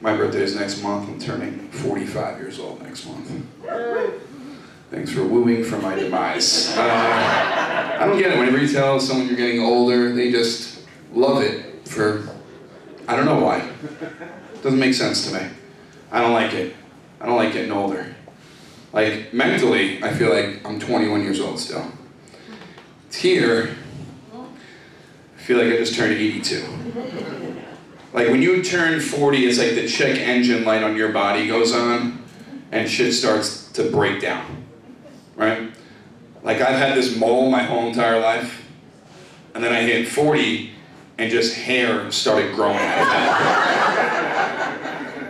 My birthday is next month. I'm turning 45 years old next month. Thanks for wooing for my demise. I don't get it. Whenever you tell someone you're getting older, they just love it for, I don't know why. Doesn't make sense to me. I don't like it. I don't like getting older. Like, mentally, I feel like I'm 21 years old still. Here, I feel like I just turned 82. Like, when you turn 40, it's like the check engine light on your body goes on, and shit starts to break down, right? Like, I've had this mole my whole entire life, and then I hit 40, and just hair started growing out of that.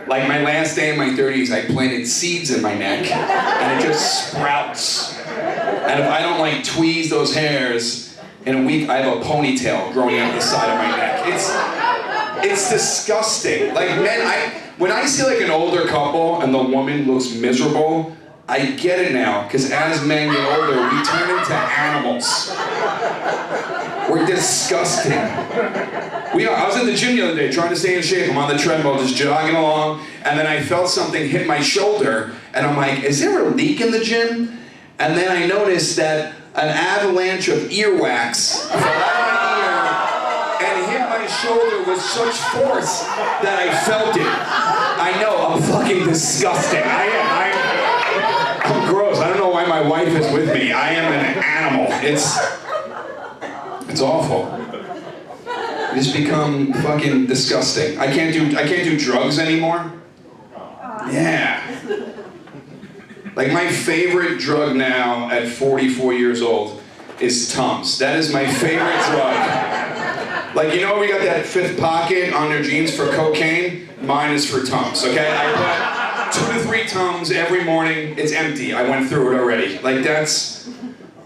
Like, my last day in my 30s, I planted seeds in my neck, and it just sprouts. And if I don't, like, tweeze those hairs, in a week I have a ponytail growing out the side of my neck. It's disgusting. Like, men, when I see like an older couple and the woman looks miserable, I get it now, because as men get older, we turn into animals. We're disgusting. I was in the gym the other day trying to stay in shape. I'm on the treadmill just jogging along, and then I felt something hit my shoulder, and I'm like, is there a leak in the gym? And then I noticed that an avalanche of earwax fell out of my ear and hit my shoulder with such force that I felt it. I know, I'm fucking disgusting. I'm gross. I don't know why my wife is with me. I am an animal. It's awful. I just become fucking disgusting. I can't do drugs anymore. Yeah. Like, my favorite drug now at 44 years old is Tums. That is my favorite drug. Like, you know, we got that fifth pocket on their jeans for cocaine? Mine is for Tums, okay? I put 2 to 3 Tums every morning. It's empty. I went through it already. Like, that's...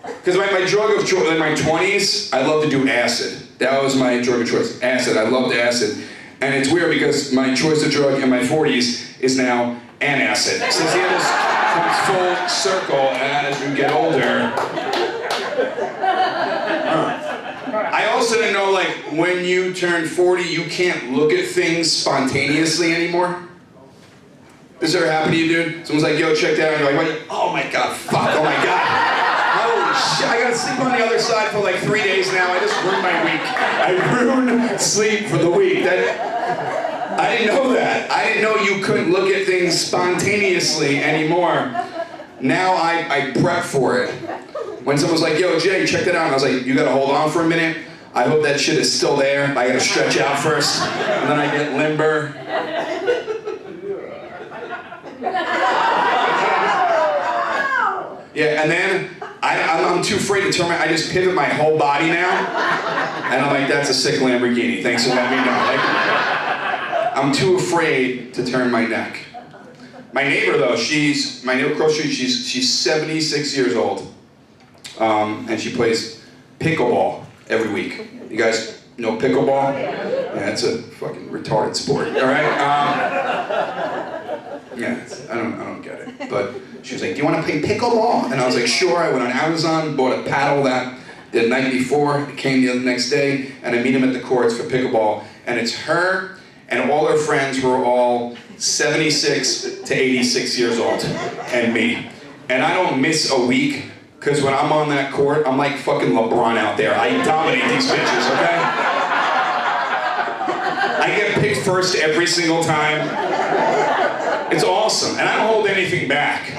Because my drug of choice in my 20s, I love to do acid. That was my drug of choice, acid. I loved acid. And it's weird because my choice of drug in my 40s is now antacid. So see how this comes full circle as you get older. I also didn't know, like, when you turn 40, you can't look at things spontaneously anymore. This ever happened to you, dude? Someone's like, yo, check that out. You're like, what? Oh my God, fuck, oh my God. Holy shit, I gotta sleep on the other side for like 3 days now. I just ruined my week. I ruined sleep for the week. I didn't know that. I didn't know you couldn't look at things spontaneously anymore. Now I prep for it. When someone's like, yo, Jay, check that out. And I was like, you gotta hold on for a minute. I hope that shit is still there. I gotta stretch out first. And then I get limber. Yeah, and then I'm too afraid to turn I just pivot my whole body now. And I'm like, that's a sick Lamborghini. Thanks for letting me know. Like, I'm too afraid to turn my neck. My neighbor, though, my neighbor across the street, she's 76 years old. And she plays pickleball every week. You guys know pickleball? Yeah, it's a fucking retarded sport, all right? Yeah, I don't get it. But she was like, do you want to play pickleball? And I was like, sure. I went on Amazon, bought a paddle that the night before, it came the next day, and I meet him at the courts for pickleball. And it's her and all her friends who are all 76 to 86 years old, and me. And I don't miss a week, because when I'm on that court, I'm like fucking LeBron out there. I dominate these bitches, okay? I get picked first every single time. It's awesome, and I don't hold anything back.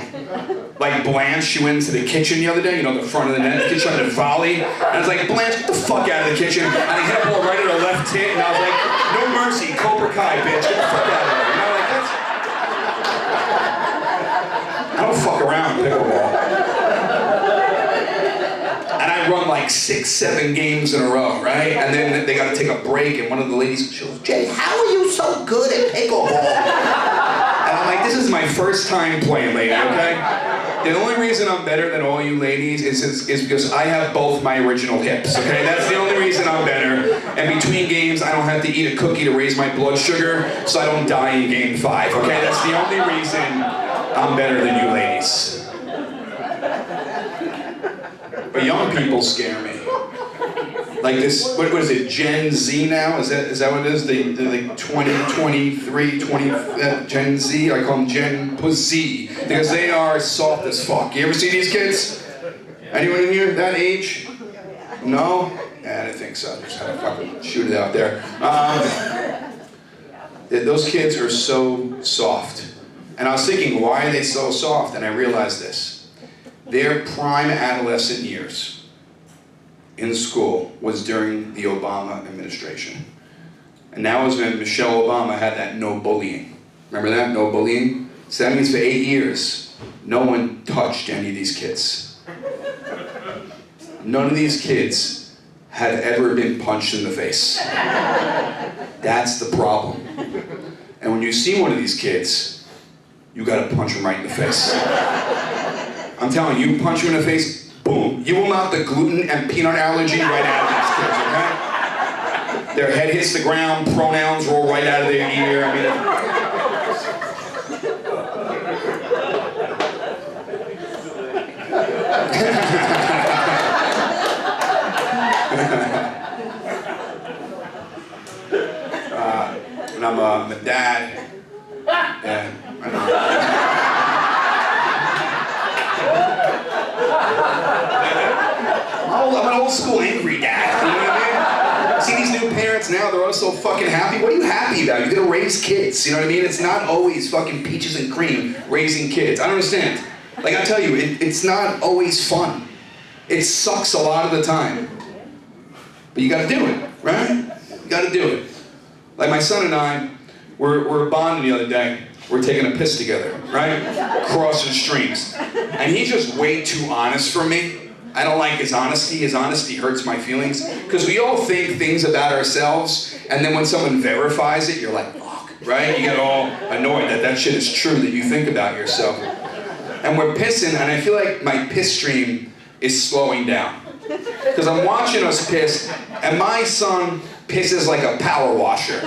Like Blanche, she went into the kitchen the other day, you know, the front of the net, she tried to volley, and I was like, Blanche, get the fuck out of the kitchen. And I hit a ball right at her left tit, and I was like, no mercy, Cobra Kai, bitch, get the fuck out of there. You know, like, I don't fuck around with pickleball. And I run like 6, 7 games in a row, right? And then they gotta take a break, and one of the ladies, she goes, Jay, how are you so good at pickleball? And I'm like, this is my first time playing, lady, okay? The only reason I'm better than all you ladies is because I have both my original hips, okay? That's the only reason I'm better. And between games, I don't have to eat a cookie to raise my blood sugar, so I don't die in game 5, okay? That's the only reason I'm better than you ladies. But young people scare me. Like this, what is it, Gen Z now? Is that what it is? They're like 20, 23, 20, Gen Z? I call them Gen Z, because they are soft as fuck. You ever see these kids? Anyone in here that age? No? Yeah, I didn't think so. Just had to fucking shoot it out there. Those kids are so soft. And I was thinking, why are they so soft? And I realized this. Their prime adolescent years in school was during the Obama administration. And that was when Michelle Obama had that no bullying. Remember that? No bullying? So that means for 8 years, no one touched any of these kids. None of these kids had ever been punched in the face. That's the problem. And when you see one of these kids, you gotta punch him right in the face. I'm telling you, punch him in the face, boom, you will knock the gluten and peanut allergy right out of these kids, okay? Their head hits the ground, pronouns roll right out of their ear. I mean, and I'm a dad. Yeah, I know. I'm an old school angry dad, you know what I mean? See these new parents now, they're all so fucking happy. What are you happy about? You're gonna raise kids, you know what I mean? It's not always fucking peaches and cream raising kids. I don't understand. Like I tell you, it's not always fun. It sucks a lot of the time. But you gotta do it, right? You gotta do it. Like my son and I, we're bonding the other day. We're taking a piss together, right? Crossing streams. And he's just way too honest for me. I don't like his honesty. His honesty hurts my feelings. Because we all think things about ourselves, and then when someone verifies it, you're like, fuck, right? You get all annoyed that that shit is true that you think about yourself. And we're pissing, and I feel like my piss stream is slowing down. Because I'm watching us piss, and my son pisses like a power washer.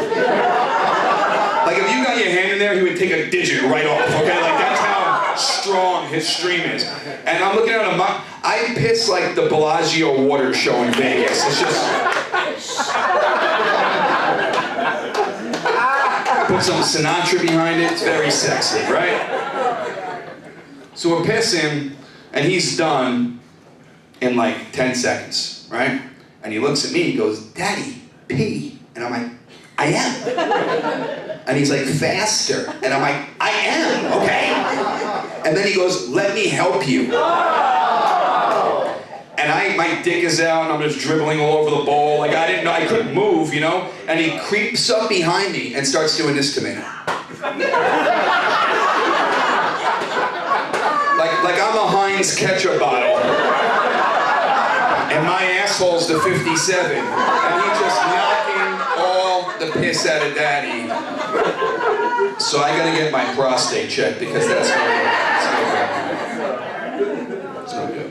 Like if you got your hand in there, he would take a digit right off, okay? Like that's how strong his stream is. And I'm looking at him, I piss like the Bellagio water show in Vegas. It's just... Put some Sinatra behind it, it's very sexy, right? So we're pissing, and he's done in like 10 seconds, right? And he looks at me, he goes, "Daddy, pee." And I'm like, "I am." And he's like, "Faster." And I'm like, "I am, okay." And then he goes, "Let me help you." And my dick is out, and I'm just dribbling all over the bowl. Like I didn't know, I couldn't move, you know? And he creeps up behind me and starts doing this to me. Like I'm a Heinz ketchup bottle. And my asshole's the 57. And he's just knocking all the piss out of Daddy. So I gotta get my prostate checked because that's no good. It's no good.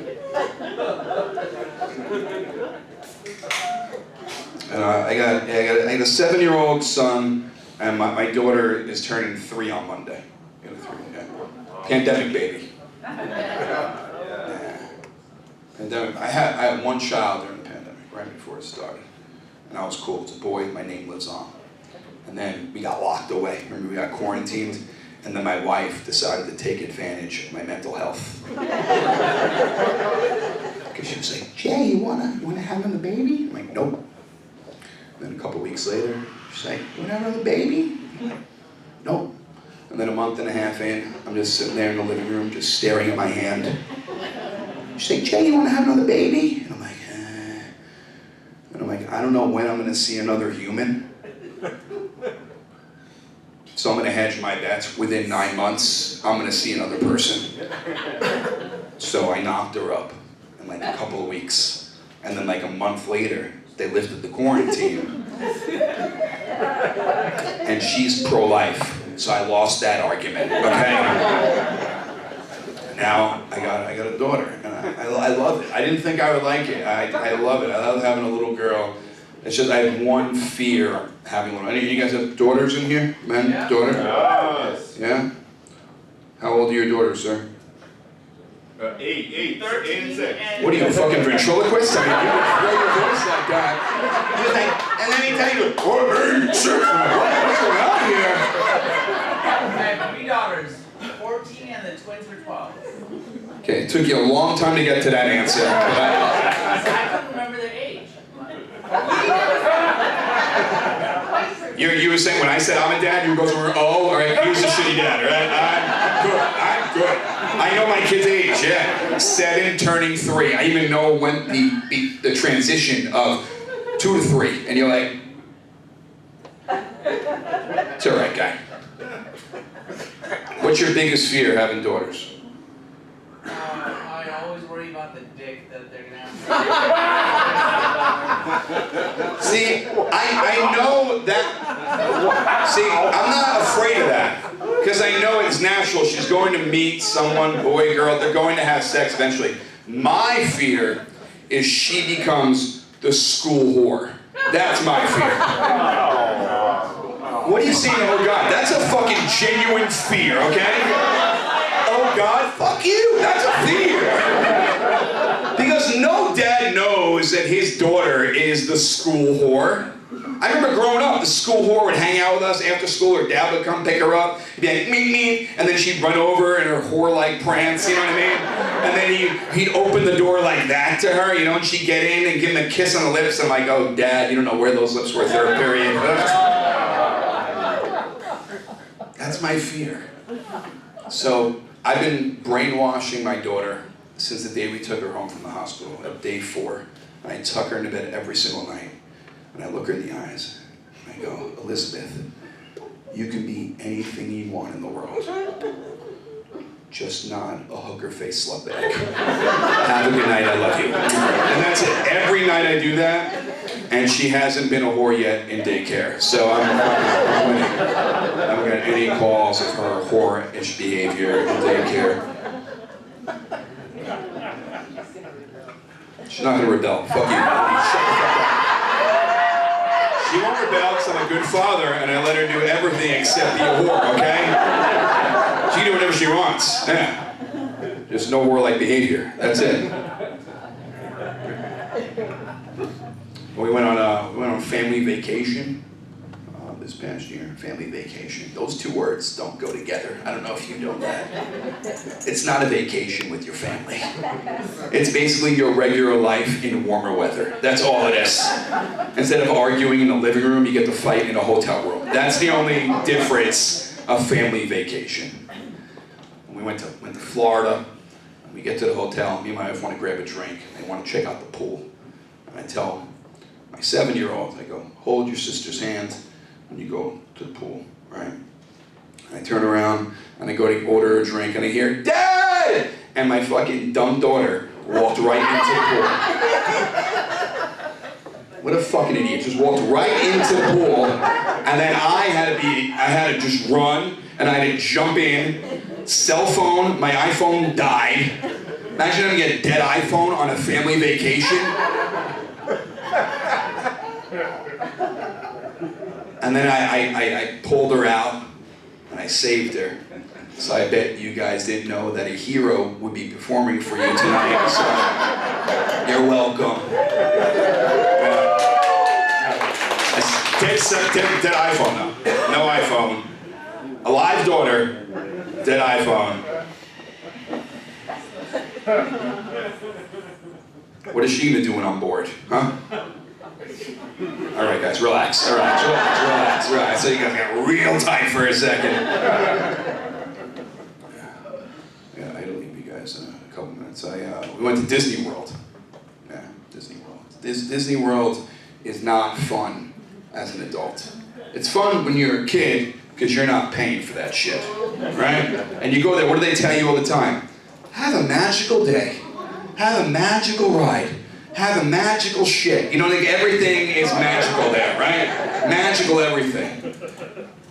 And I got a 7-year-old son, and my daughter is turning 3 on Monday. Got a 3, yeah. Pandemic baby. Yeah. Pandemic. I had one child during the pandemic, right before it started. And I was cool. It's a boy, my name lives on. And then we got locked away. Remember, we got quarantined. And then my wife decided to take advantage of my mental health. Because she was like, "Jay, you wanna have another baby?" I'm like, "Nope." Then a couple weeks later, she's like, "You wanna have another baby?" I'm like, "Nope." And then a month and a half in, I'm just sitting there in the living room, just staring at my hand. She's like, "Jay, you wanna have another baby?" And I'm like, eh. And I'm like, I don't know when I'm gonna see another human. So I'm gonna hedge my bets. Within 9 months, I'm gonna see another person. So I knocked her up in like a couple of weeks. And then like a month later, they lifted the quarantine. And she's pro-life. So I lost that argument, okay? Now I got a daughter, and I love it. I didn't think I would like it. I love it. I love having a little girl. It's just I have one fear having one. Any of you guys have daughters in here? Men? Yeah. Daughter? Yes. Yeah? How old are your daughters, sir? 8 and 6. What are you, a fucking ventriloquist? I mean, you can throw your voice like that. And then he tell you, What? What's going on here? I have 3 daughters, 14 and the twins are 12. Okay, it took you a long time to get to that answer. I couldn't remember their age. You were saying when I said I'm a dad, you goes over, oh, all right, he was a shitty dad, right? I'm good. I know my kid's age, yeah. 7 turning 3. I even know when the transition of 2 to 3. And you're like, it's all right, guy. What's your biggest fear having daughters? I always worry about the dick that they're gonna have. See, I know that. See, I'm not afraid of that. Because I know it's natural. She's going to meet someone, boy, girl, they're going to have sex eventually. My fear is she becomes the school whore. That's my fear. What are you saying, oh God? That's a fucking genuine fear, okay? Oh God, fuck you. That's a fear. Because no dad knows that his daughter is the school whore. I remember growing up, the school whore would hang out with us after school, her dad would come pick her up, he'd be like, me, and then she'd run over in her whore-like prance, you know what I mean? And then he'd open the door like that to her, you know, and she'd get in and give him a kiss on the lips. I'm like, oh, Dad, you don't know where those lips were, third period. That's my fear. So I've been brainwashing my daughter since the day we took her home from the hospital, at day 4. And I tuck her into bed every single night. And I look her in the eyes, and I go, Elizabeth, you can be anything you want in the world. Just not a hooker-faced slutbag. Have a good night, I love you. And that's it. Every night I do that, and she hasn't been a whore yet in daycare. So I'm winning. I haven't got any calls of her whore-ish behavior in daycare. She's not gonna rebel. Fuck you. Shut the fuck up. She won't rebel because I'm a good father and I let her do everything except be a whore, okay? She can do whatever she wants. Yeah. Just no whore-like behavior. That's it. We went on family vacation this past year. Family vacation. Those 2 words don't go together. I don't know if you know that. It's not a vacation with your family. It's basically your regular life in warmer weather. That's all it is. Instead of arguing in the living room, you get to fight in a hotel room. That's the only difference of family vacation. We went to Florida. We get to the hotel. Me and my wife want to grab a drink. They want to check out the pool. And I tell my 7-year-old, I go, hold your sister's hand when you go to the pool, right? And I turn around and I go to order a drink and I hear, Dad! And my fucking dumb daughter walked right into the pool. What a fucking idiot. Just walked right into the pool and then I had to just run and I had to jump in. Cell phone, my iPhone died. Imagine having a dead iPhone on a family vacation. And then I pulled her out and I saved her. So I bet you guys didn't know that a hero would be performing for you tonight. So you're welcome. Dead iPhone though. No iPhone. A live daughter. Dead iPhone. What is she gonna do when I'm bored? Huh? All right, guys, relax. All right, relax. So you guys got real tight for a second. Yeah, I'll leave you guys in a couple minutes. We went to Disney World. Yeah, Disney World. Disney World is not fun as an adult. It's fun when you're a kid because you're not paying for that shit, right? And you go there. What do they tell you all the time? Have a magical day. Have a magical ride. Have a magical shit. You know, like everything is magical there, right? Magical everything.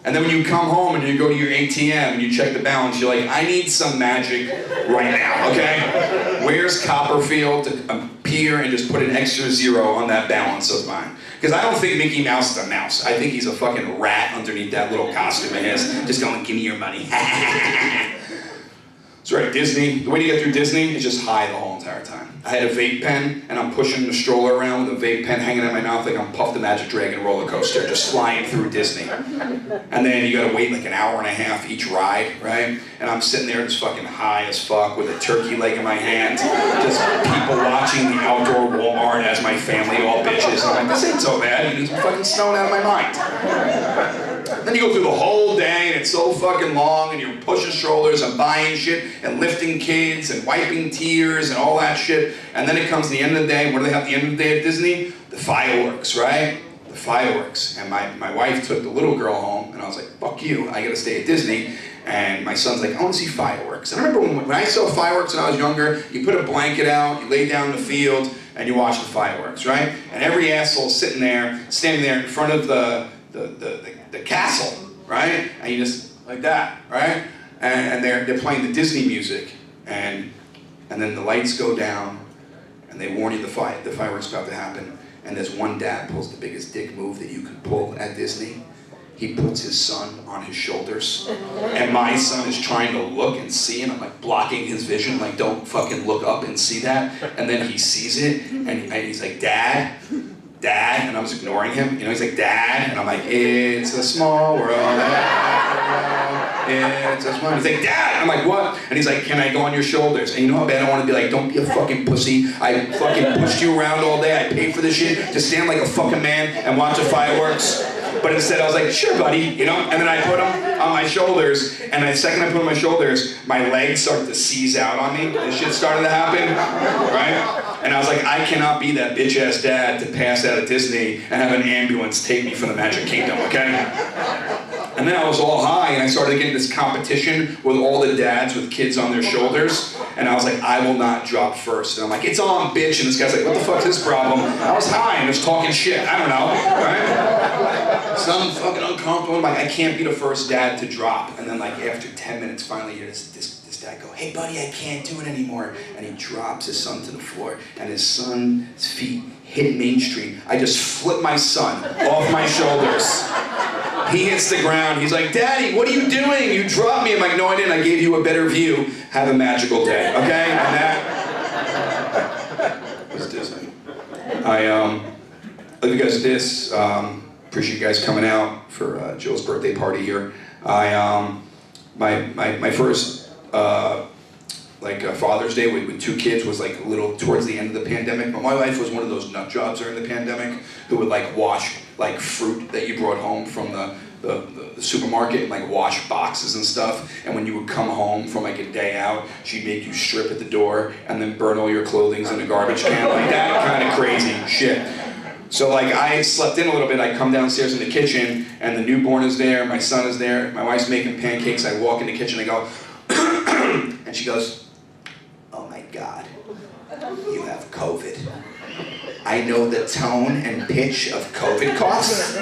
And then when you come home and you go to your ATM and you check the balance, you're like, I need some magic right now, okay? Where's Copperfield to appear and just put an extra 0 on that balance of mine? Because I don't think Mickey Mouse is a mouse. I think he's a fucking rat underneath that little costume of his, just going, give me your money. So we're at Disney. The way to get through Disney is just high the whole entire time. I had a vape pen, and I'm pushing the stroller around with a vape pen hanging out my mouth like I'm Puff the Magic Dragon roller coaster, just flying through Disney. And then you gotta wait like an hour and a half each ride, right? And I'm sitting there just fucking high as fuck with a turkey leg in my hand, just people watching the outdoor Walmart as my family all bitches. I'm like, this ain't so bad. It's fucking snowing out of my mind. Then you go through the whole day, and it's so fucking long, and you're pushing strollers and buying shit and lifting kids and wiping tears and all that shit. And then it comes to the end of the day. What do they have at the end of the day at Disney? The fireworks, right? The fireworks. And my wife took the little girl home, and I was like, fuck you, I gotta stay at Disney. And my son's like, I want to see fireworks. And I remember when I saw fireworks when I was younger, you put a blanket out, you lay down in the field, and you watch the fireworks, right? And every asshole sitting there, standing there in front of the castle, right? And you just, like that, right? And they're playing the Disney music, and then the lights go down, and they warn you the fireworks about to happen, and there's one dad pulls the biggest dick move that you can pull at Disney. He puts his son on his shoulders, and my son is trying to look and see, and I'm like blocking his vision, like don't fucking look up and see that, and then he sees it, and he's like, Dad, and I was ignoring him, you know, he's like, Dad, and I'm like, it's a small world, it's a small, he's like, Dad, I'm like, what? And he's like, can I go on your shoulders? And you know how bad I want to be like, don't be a fucking pussy, I fucking pushed you around all day, I paid for this shit, to stand like a fucking man and watch the fireworks. But instead I was like, sure buddy, you know, and then I put him on my shoulders, and the second I put him on my shoulders, my legs started to seize out on me, this shit started to happen, right? And I was like, I cannot be that bitch ass dad to pass out at Disney and have an ambulance take me from the Magic Kingdom, okay? And then I was all high, and I started getting this competition with all the dads with kids on their shoulders, and I was like, I will not drop first. And I'm like, it's on, bitch, and this guy's like, what the fuck's his problem? I was high and just talking shit, I don't know, right? So I'm fucking uncomfortable, I'm like, I can't be the first dad to drop. And then like after 10 minutes, finally you hear this dad go, hey buddy, I can't do it anymore. And he drops his son to the floor, and his son's feet hit Main Street. I just flipped my son off my shoulders. He hits the ground, he's like, Daddy, what are you doing? You dropped me. I'm like, no I didn't, I gave you a better view. Have a magical day, okay? And that was Disney. I'll give you guys this. Appreciate you guys coming out for Jill's birthday party here. My first Father's Day with two kids was like a little towards the end of the pandemic. But my wife was one of those nut jobs during the pandemic who would like wash like fruit that you brought home from the supermarket and like wash boxes and stuff. And when you would come home from like a day out, she'd make you strip at the door and then burn all your clothing in a garbage can. Like that kind of crazy shit. So like I slept in a little bit, I come downstairs in the kitchen and the newborn is there, my son is there, my wife's making pancakes, I walk in the kitchen, I go, and she goes, oh my God, you have COVID. I know the tone and pitch of COVID coughs,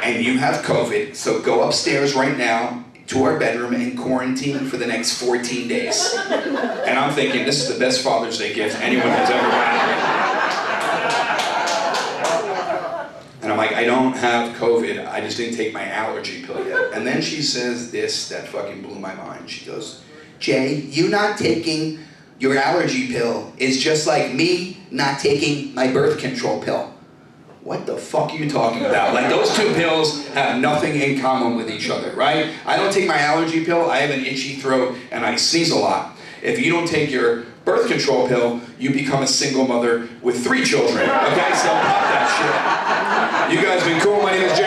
and you have COVID, so go upstairs right now to our bedroom and quarantine for the next 14 days. And I'm thinking, this is the best Father's Day gift anyone has ever had. And I'm like, I don't have COVID, I just didn't take my allergy pill yet. And then she says this that fucking blew my mind. She goes, Jay, you not taking your allergy pill is just like me not taking my birth control pill. What the fuck are you talking about? Like those two pills have nothing in common with each other, right? I don't take my allergy pill, I have an itchy throat, and I sneeze a lot. If you don't take your birth control pill, you become a single mother with 3 children. Okay, so pop that shit. You guys been cool, my name is Jay.